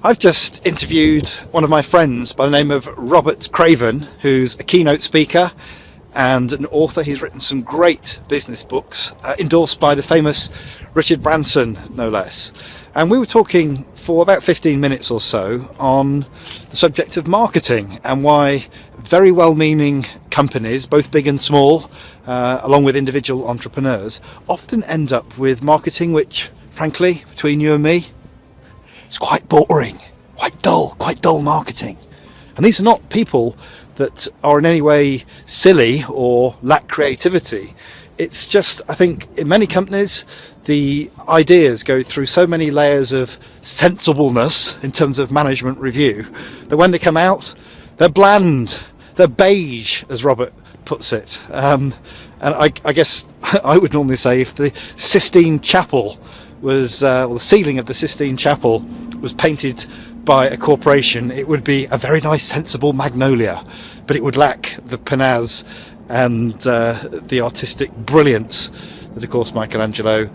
I've just interviewed one of my friends by the name of Robert Craven, who's a keynote speaker and an author. He's written some great business books, endorsed by the famous Richard Branson, no less. And we were talking for about 15 minutes or so on the subject of marketing and why very well-meaning companies, both big and small, along with individual entrepreneurs, often end up with marketing which, frankly, between you and me, it's quite boring, quite dull marketing. And these are not people that are in any way silly or lack creativity. It's just, I think, in many companies, the ideas go through so many layers of sensibleness in terms of management review that when they come out, they're bland, they're beige, as Robert puts it. And I guess I would normally say if the Sistine Chapel was, or the ceiling of the Sistine Chapel was painted by a corporation, it would be a very nice, sensible magnolia, but it would lack the panache and the artistic brilliance that, of course, Michelangelo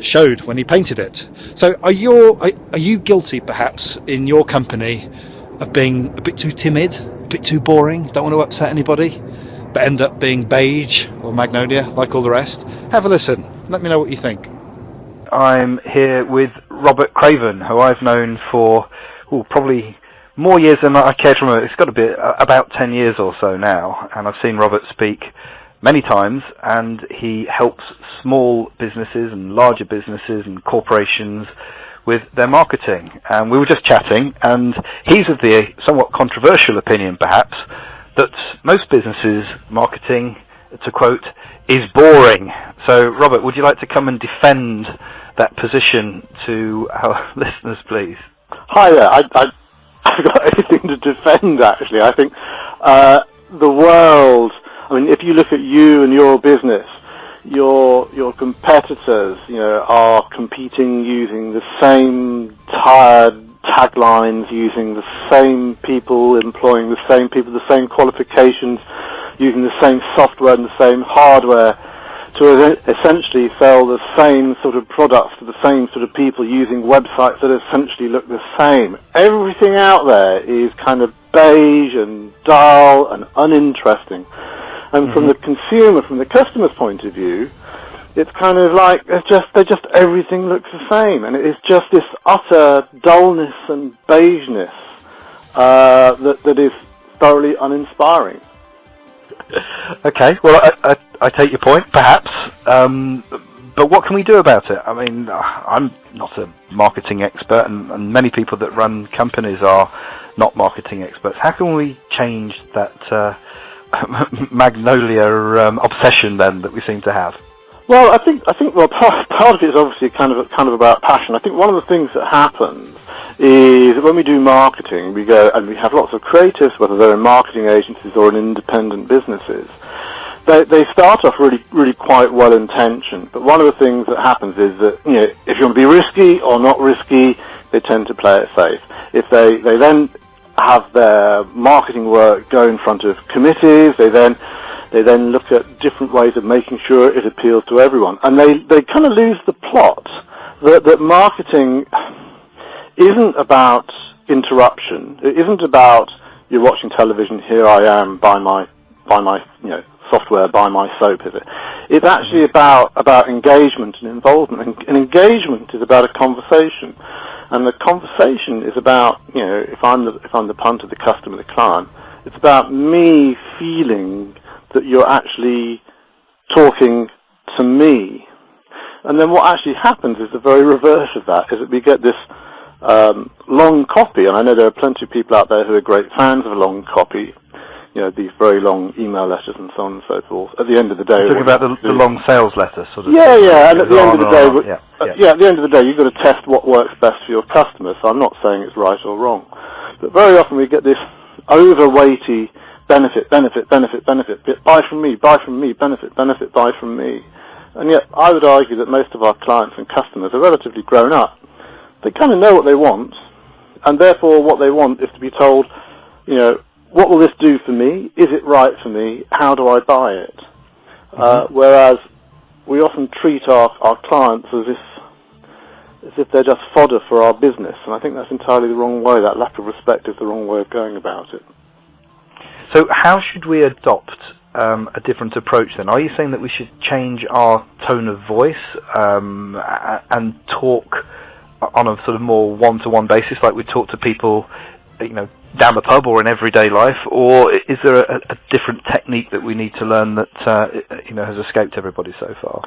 showed when he painted it. So, are you guilty, perhaps, in your company, of being a bit too timid, a bit too boring, don't want to upset anybody, but end up being beige or magnolia like all the rest? Have a listen. Let me know what you think. I'm here with Robert Craven, who I've known for probably more years than I care to remember. It's got to be about 10 years or so now, and I've seen Robert speak many times, and he helps small businesses and larger businesses and corporations with their marketing. And we were just chatting, and he's of the somewhat controversial opinion, perhaps, that most businesses' marketing, to quote, is boring. So, Robert, would you like to come and defend that position to our listeners, please? Hi there. I've got anything to defend, actually. I think the world, I mean, if you look at you and your business, your competitors, are competing using the same tired taglines, using the same people, employing the same people, the same qualifications, using the same software and the same hardware to essentially sell the same sort of products to the same sort of people using websites that essentially look the same. Everything out there is kind of beige and dull and uninteresting. And from the consumer, from the customer's point of view, it's kind of like everything looks the same, and it is just this utter dullness and beigeness that is thoroughly uninspiring. Okay, well, I take your point, perhaps, but what can we do about it? I mean, I'm not a marketing expert, and many people that run companies are not marketing experts. How can we change that magnolia obsession then that we seem to have? Well, I think part of it is obviously kind of about passion. I think one of the things that happens is when we do marketing, we go and we have lots of creatives, whether they're in marketing agencies or in independent businesses. They start off really quite well intentioned, but one of the things that happens is that if you want to be risky or not risky, they tend to play it safe. If they then have their marketing work go in front of committees, they then look at different ways of making sure it appeals to everyone. And they kind of lose the plot that marketing isn't about interruption. It isn't about you're watching television, here I am, buy my software, buy my soap, is it? It's actually about engagement and involvement. And engagement is about a conversation. And the conversation is about, if I'm the punter, the customer, the client, it's about me feeling that you're actually talking to me. And then what actually happens is the very reverse of that, is that we get this long copy, and I know there are plenty of people out there who are great fans of a long copy, these very long email letters and so on and so forth. At the end of the day... You're talking about the long sales letter, sort of? Yeah, and at the end of the day, at the end of the day, you've got to test what works best for your customers, so I'm not saying it's right or wrong. But very often we get this overweighty benefit, buy from me, benefit, buy from me. And yet I would argue that most of our clients and customers are relatively grown up. They kind of know what they want, and therefore what they want is to be told, what will this do for me? Is it right for me? How do I buy it? Whereas we often treat our clients as if as if they're just fodder for our business. And I think that's entirely the wrong way. That lack of respect is the wrong way of going about it. So how should we adopt a different approach then? Are you saying that we should change our tone of voice and talk on a sort of more one-to-one basis, like we talk to people, down the pub or in everyday life, or is there a different technique that we need to learn that has escaped everybody so far?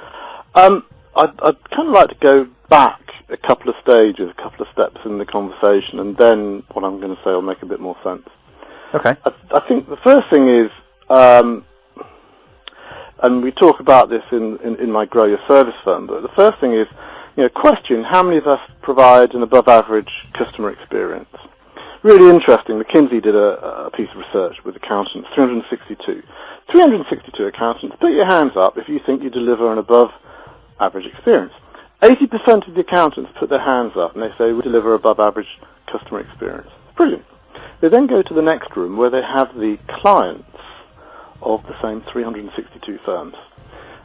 I'd kind of like to go back a couple of stages, a couple of steps in the conversation, and then what I'm going to say will make a bit more sense. Okay. I think the first thing is, and we talk about this in my Grow Your Service firm, but the first thing is, question how many of us provide an above-average customer experience. Really interesting. McKinsey did a piece of research with accountants, 362 accountants. Put your hands up if you think you deliver an above-average experience. 80% of the accountants put their hands up and they say we deliver above-average customer experience. Brilliant. They then go to the next room where they have the clients of the same 362 firms,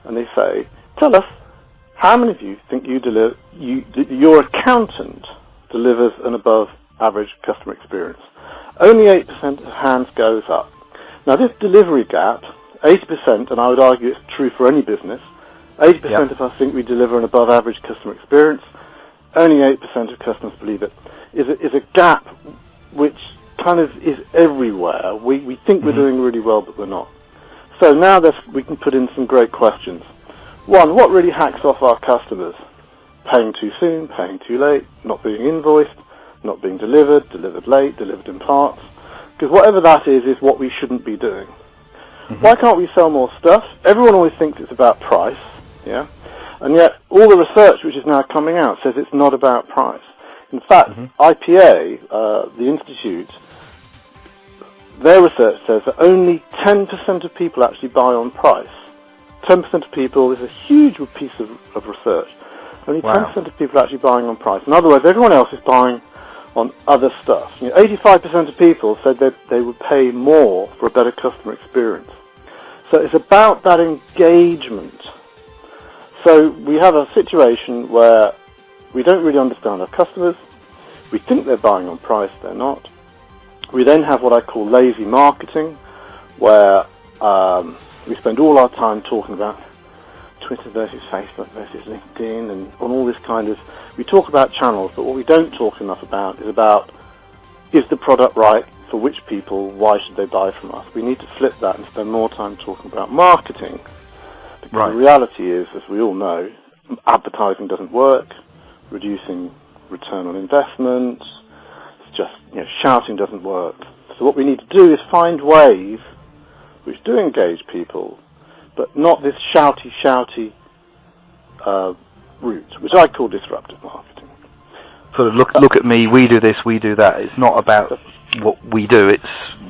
and they say, tell us, how many of you think your accountant delivers an above-average customer experience? Only 8% of hands goes up. Now this delivery gap, 80%, and I would argue it's true for any business, 80% of us think we deliver an above-average customer experience, only 8% of customers believe it, is a gap which kind of is everywhere. We think we're doing really well, but we're not. So now we can put in some great questions. One, what really hacks off our customers? Paying too soon, paying too late, not being invoiced, not being delivered late, delivered in parts. Because whatever that is what we shouldn't be doing. Why can't we sell more stuff? Everyone always thinks it's about price, yeah? And yet all the research which is now coming out says it's not about price. In fact, IPA, the Institute, their research says that only 10% of people actually buy on price. 10% of people is a huge piece of research. Only 10% of people are actually buying on price. In other words, everyone else is buying on other stuff. 85% of people said that they would pay more for a better customer experience. So it's about that engagement. So we have a situation where we don't really understand our customers. We think they're buying on price, they're not. We then have what I call lazy marketing, where we spend all our time talking about Twitter versus Facebook versus LinkedIn and on all this kind of... We talk about channels, but what we don't talk enough about, is the product right for which people, why should they buy from us? We need to flip that and spend more time talking about marketing. Because the reality is, as we all know, advertising doesn't work, reducing return on investment, it's just, shouting doesn't work. So what we need to do is find ways which do engage people, but not this shouty route, which I call disruptive marketing. Sort of look at me, we do this, we do that. It's not about what we do, it's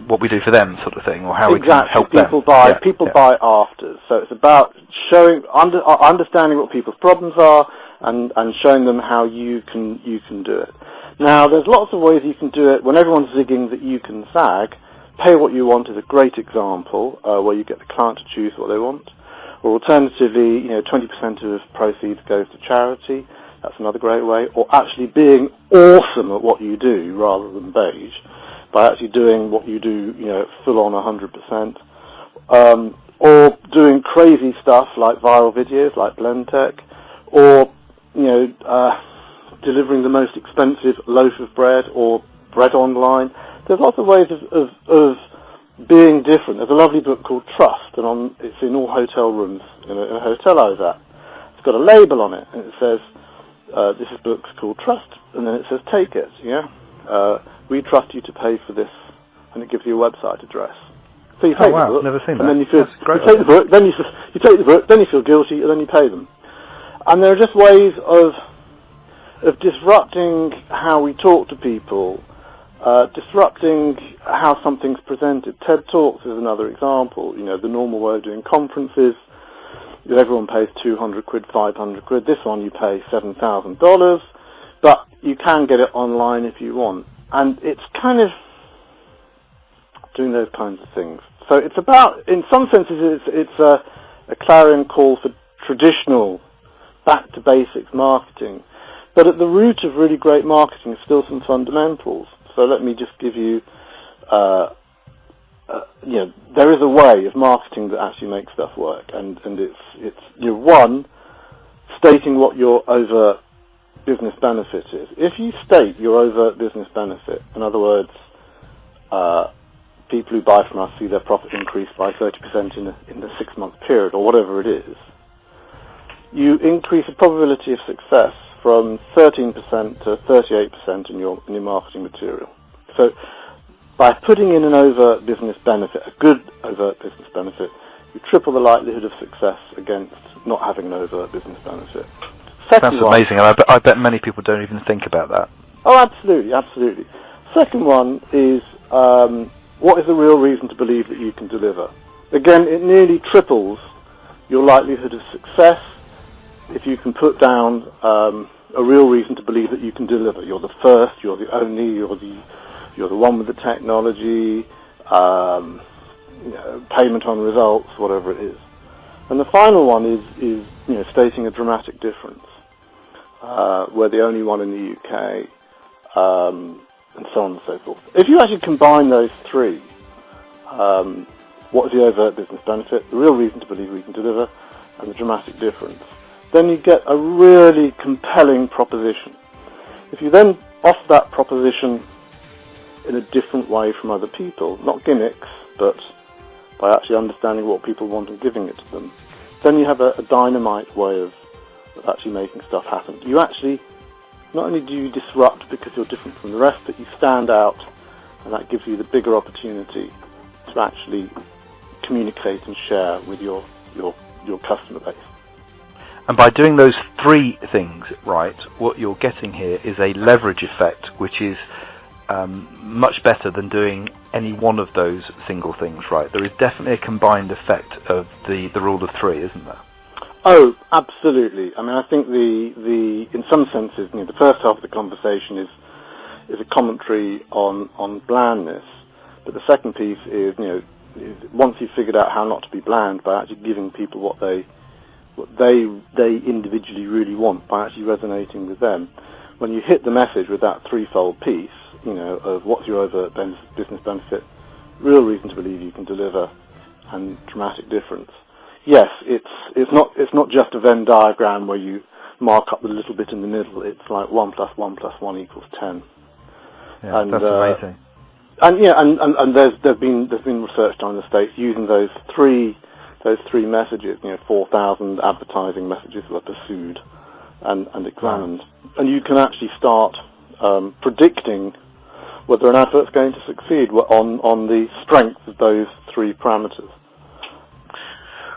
what we do for them, sort of thing, or how we can help them. People buy after. So it's about understanding what people's problems are and showing them how you can do it. Now, there's lots of ways you can do it. When everyone's zigging that you can zag, Pay What You Want is a great example where you get the client to choose what they want. Or alternatively, 20% of proceeds goes to charity. That's another great way. Or actually being awesome at what you do rather than beige, by actually doing what you do, full on 100%. Or doing crazy stuff like viral videos, like BlendTech, or delivering the most expensive loaf of bread or bread online. There's lots of ways of being different. There's a lovely book called Trust, and it's in all hotel rooms in a hotel I was at. It's got a label on it, and it says, this book's called Trust, and then it says, take it, we trust you to pay for this, and it gives you a website address. So you take the book, never seen that. And then you take the book, then you feel guilty, and then you pay them. And there are just ways of disrupting how we talk to people, disrupting how something's presented. TED Talks is another example. The normal way of doing conferences, everyone pays 200 quid, 500 quid. This one you pay $7,000, but you can get it online if you want. And it's kind of doing those kinds of things. So it's about, in some senses, it's a clarion call for traditional, back-to-basics marketing. But at the root of really great marketing is still some fundamentals. So let me just give you, there is a way of marketing that actually makes stuff work, and it's one, stating what your overt business benefit is. If you state your overt business benefit, in other words, people who buy from us see their profit increase by 30% in the 6-month period, or whatever it is, you increase the probability of success from 13% to 38% in your marketing material. So by putting in an overt business benefit, a good overt business benefit, you triple the likelihood of success against not having an overt business benefit. That's amazing, and I bet many people don't even think about that. Oh, absolutely, absolutely. Second one is, what is the real reason to believe that you can deliver? Again, it nearly triples your likelihood of success if you can put down a real reason to believe that you can deliver. You're the first, you're the only, you're the one with the technology, payment on results, whatever it is. And the final one is stating a dramatic difference. We're the only one in the UK, and so on and so forth. If you actually combine those three, what is the overt business benefit, the real reason to believe we can deliver, and the dramatic difference, then you get a really compelling proposition. If you then offer that proposition in a different way from other people, not gimmicks, but by actually understanding what people want and giving it to them, then you have a dynamite way of actually making stuff happen. You actually, not only do you disrupt because you're different from the rest, but you stand out, and that gives you the bigger opportunity to actually communicate and share with your customer base. And by doing those three things right, what you're getting here is a leverage effect, which is much better than doing any one of those single things right. There is definitely a combined effect of the rule of three, isn't there? Oh, absolutely. I mean, I think in some senses, the first half of the conversation is a commentary on blandness, but the second piece is once you've figured out how not to be bland by actually giving people what they individually really want, by actually resonating with them. When you hit the message with that threefold piece, of what's your overt business benefit, real reason to believe you can deliver, and dramatic difference. Yes, it's not just a Venn diagram where you mark up the little bit in the middle. It's like 1 + 1 + 1 = 10. Yeah, and, that's amazing. And there's been research done in the States using those three messages. 4,000 advertising messages were pursued and examined, and you can actually start predicting whether an advert's going to succeed on the strength of those three parameters.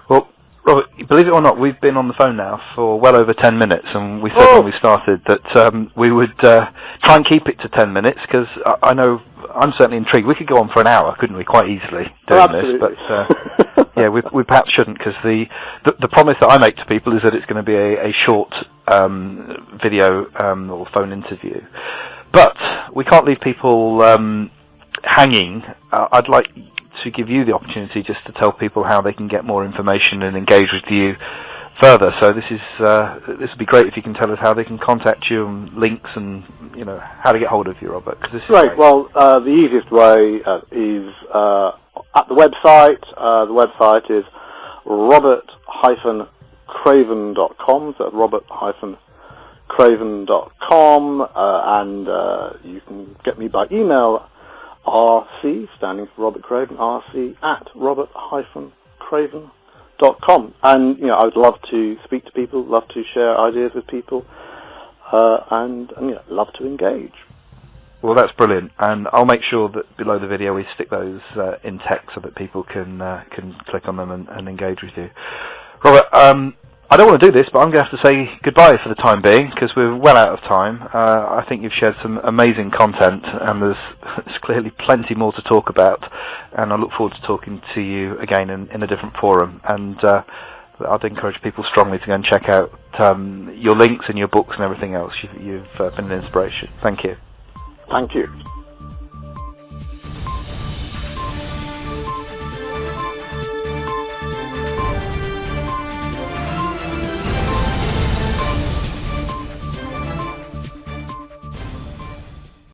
Well, Robert, believe it or not, we've been on the phone now for well over 10 minutes, and we said when we started that we would try and keep it to 10 minutes, because I know I'm certainly intrigued. We could go on for an hour, couldn't we, quite easily doing this, but yeah, we perhaps shouldn't, because the promise that I make to people is that it's going to be a short video or phone interview. But we can't leave people hanging. I'd like to give you the opportunity just to tell people how they can get more information and engage with you further. So this would be great if you can tell us how they can contact you, and links, and how to get hold of you, Robert. Cause this is great. Well, the easiest way is at the website. The website is robert-craven.com. So robert-craven.com, and you can get me by email. RC, standing for Robert Craven, RC at robert-craven.com. And, I would love to speak to people, love to share ideas with people, and love to engage. Well, that's brilliant. And I'll make sure that below the video we stick those in text so that people can click on them and engage with you. Robert, I don't want to do this, but I'm going to have to say goodbye for the time being, because we're well out of time. I think you've shared some amazing content, and there's clearly plenty more to talk about, and I look forward to talking to you again in a different forum. And I'd encourage people strongly to go and check out your links and your books and everything else. You've been an inspiration. Thank you. Thank you.